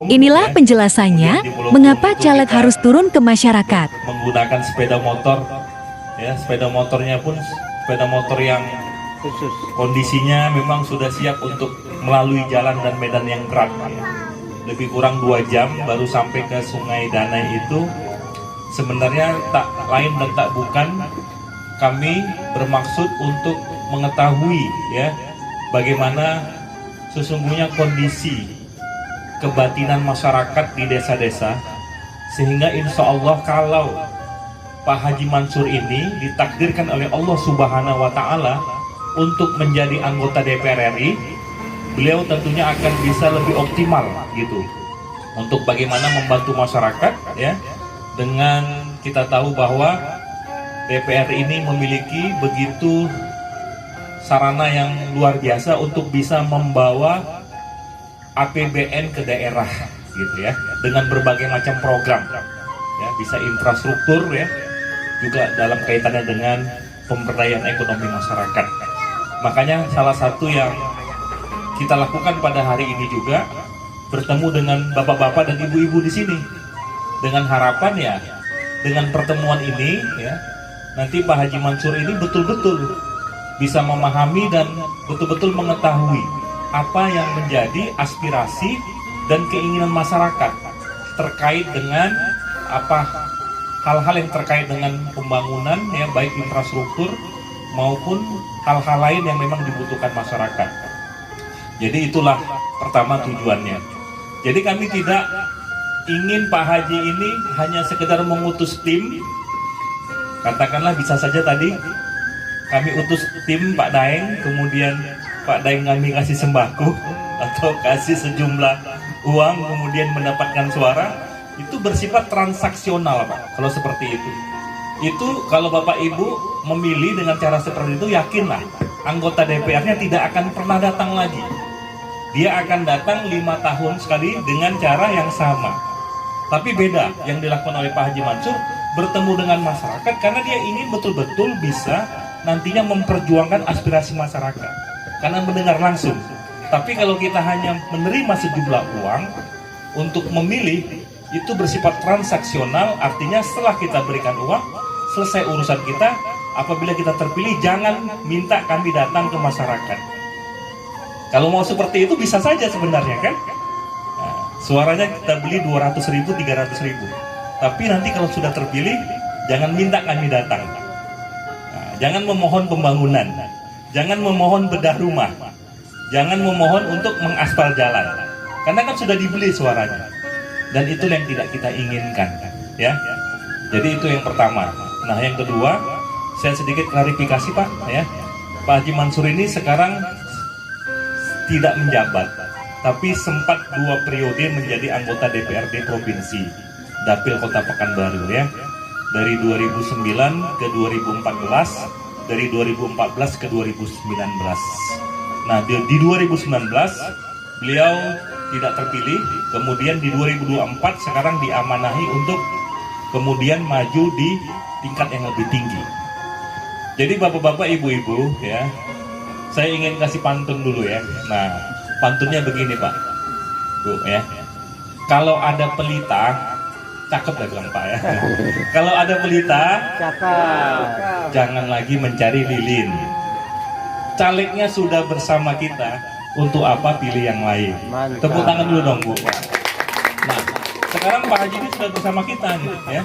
Inilah penjelasannya, mengapa caleg harus turun ke masyarakat. Menggunakan sepeda motor, ya sepeda motornya pun sepeda motor yang khusus. Kondisinya memang sudah siap untuk melalui jalan dan medan yang berat. Ya. Lebih kurang 2 jam baru sampai ke Sungai Danai itu. Sebenarnya tak lain dan tak bukan kami bermaksud untuk mengetahui ya bagaimana sesungguhnya kondisi kebatinan masyarakat di desa-desa, sehingga insya Allah kalau Pak Haji Mansur ini ditakdirkan oleh Allah Subhanahu wa Ta'ala untuk menjadi anggota DPR RI, beliau tentunya akan bisa lebih optimal gitu untuk bagaimana membantu masyarakat ya, dengan kita tahu bahwa DPR ini memiliki begitu sarana yang luar biasa untuk bisa membawa APBN ke daerah gitu ya, dengan berbagai macam program ya, bisa infrastruktur ya, juga dalam kaitannya dengan pemberdayaan ekonomi masyarakat. Makanya salah satu yang kita lakukan pada hari ini juga bertemu dengan bapak-bapak dan ibu-ibu di sini dengan harapan ya dengan pertemuan ini ya nanti Pak Haji Mansur ini betul-betul bisa memahami dan betul-betul mengetahui apa yang menjadi aspirasi dan keinginan masyarakat terkait dengan apa hal-hal yang terkait dengan pembangunan ya, baik infrastruktur maupun hal-hal lain yang memang dibutuhkan masyarakat. Jadi itulah pertama tujuannya. Jadi kami tidak ingin Pak Haji ini hanya sekedar mengutus tim, katakanlah bisa saja tadi kami utus tim Pak Daeng, kemudian Pak Daeng kami kasih sembako atau kasih sejumlah uang kemudian mendapatkan suara, itu bersifat transaksional Pak. Kalau seperti itu kalau Bapak Ibu memilih dengan cara seperti itu, yakinlah anggota DPR-nya tidak akan pernah datang lagi. Dia akan datang 5 tahun sekali dengan cara yang sama. Tapi beda yang dilakukan oleh Pak Haji Mansur, bertemu dengan masyarakat karena dia ingin betul-betul bisa nantinya memperjuangkan aspirasi masyarakat karena mendengar langsung. Tapi kalau kita hanya menerima sejumlah uang untuk memilih, itu bersifat transaksional, artinya setelah kita berikan uang, selesai urusan kita. Apabila kita terpilih, jangan minta kami datang ke masyarakat. Kalau mau seperti itu bisa saja sebenarnya kan. Nah, suaranya kita beli 200.000, 300.000. Tapi nanti kalau sudah terpilih, jangan minta kami datang. Nah, jangan memohon pembangunan, jangan memohon bedah rumah, jangan memohon untuk mengaspal jalan, karena kan sudah dibeli suaranya, dan itu yang tidak kita inginkan, ya. Jadi itu yang pertama. Nah, yang kedua, saya sedikit klarifikasi Pak, ya. Pak Haji Mansur ini sekarang tidak menjabat, tapi sempat 2 periode menjadi anggota DPRD Provinsi Dapil Kota Pekanbaru ya. Dari 2009 ke 2014, dari 2014 ke 2019. Nah, di 2019 beliau tidak terpilih, kemudian di 2024 sekarang diamanahi untuk kemudian maju di tingkat yang lebih tinggi. Jadi bapak-bapak, ibu-ibu ya, saya ingin kasih pantun dulu ya. Nah, pantunnya begini Pak, Bu ya. Kalau ada pelita, cakep lah bilang Pak ya. Kalau ada pelita, cakep. Jangan lagi mencari lilin. Calegnya sudah bersama kita, untuk apa pilih yang lain? Mantap. Tepuk tangan dulu dong Bu. Nah, sekarang Pak Haji ini sudah bersama kita nih ya.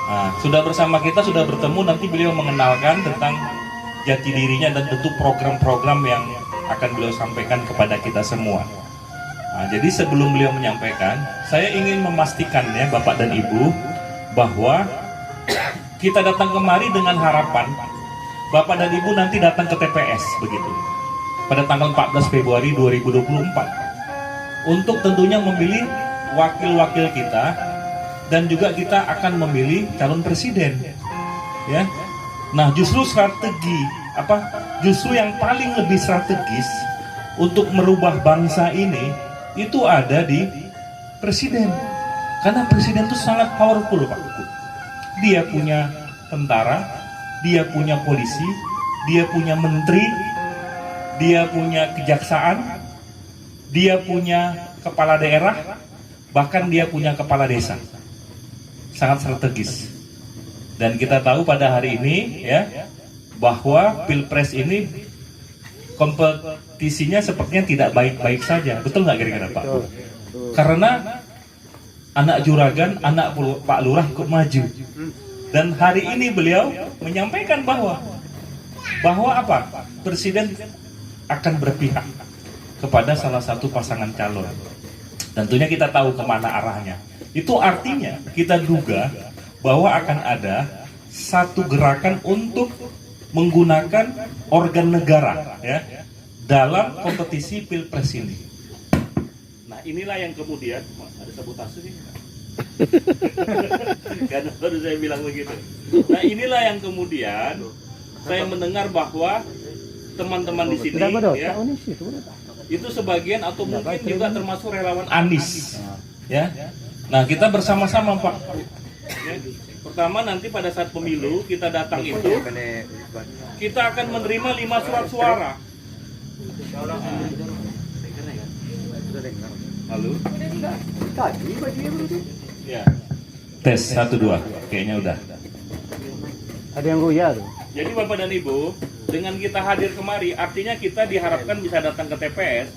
Nah, sudah bersama kita, sudah bertemu, nanti beliau mengenalkan tentang jati dirinya dan tentu program-program yang akan beliau sampaikan kepada kita semua. Nah, jadi sebelum beliau menyampaikan, saya ingin memastikan ya Bapak dan Ibu bahwa kita datang kemari dengan harapan Bapak dan Ibu nanti datang ke TPS begitu pada tanggal 14 Februari 2024 untuk tentunya memilih wakil-wakil kita, dan juga kita akan memilih calon presiden ya. Nah, justru justru yang paling lebih strategis untuk merubah bangsa ini itu ada di presiden. Karena presiden itu sangat powerful Pak. Dia punya tentara, dia punya polisi, dia punya menteri, dia punya kejaksaan, dia punya kepala daerah, bahkan dia punya kepala desa, sangat strategis. Dan kita tahu pada hari ini ya bahwa Pilpres ini kompetisinya sepertinya tidak baik-baik saja, betul nggak kira-kira Pak? Karena anak juragan, anak Pak Lurah ikut maju. Dan hari ini beliau menyampaikan bahwa apa? Presiden akan berpihak kepada salah satu pasangan calon. Tentunya kita tahu kemana arahnya. Itu artinya kita duga bahwa akan ada satu gerakan untuk menggunakan organ negara ya dalam kompetisi Pilpres ini. Nah inilah yang kemudian ada sabotase nih. Karena baru saya bilang begitu. Nah inilah yang kemudian saya mendengar bahwa teman-teman di sini ya, itu sebagian atau mungkin juga termasuk relawan Anies ya. Nah kita bersama-sama Pak ya. Pertama nanti pada saat pemilu kita datang itu kita akan menerima 5 surat suara. Halo? Ya. Tes 1 2 kayaknya udah. Ada yang goyah tuh. Jadi Bapak dan Ibu, dengan kita hadir kemari, artinya kita diharapkan bisa datang ke TPS.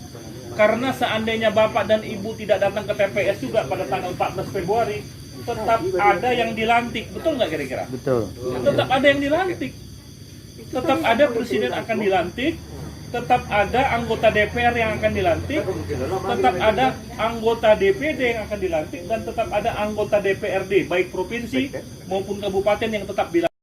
Karena seandainya Bapak dan Ibu tidak datang ke TPS juga pada tanggal 14 Februari, tetap ada yang dilantik. Betul nggak kira-kira? Betul. Tetap ada yang dilantik. Tetap ada presiden akan dilantik. Tetap ada anggota DPR yang akan dilantik. Tetap ada anggota DPD yang akan dilantik. Dan tetap ada anggota DPRD, baik provinsi maupun kabupaten yang tetap dilantik.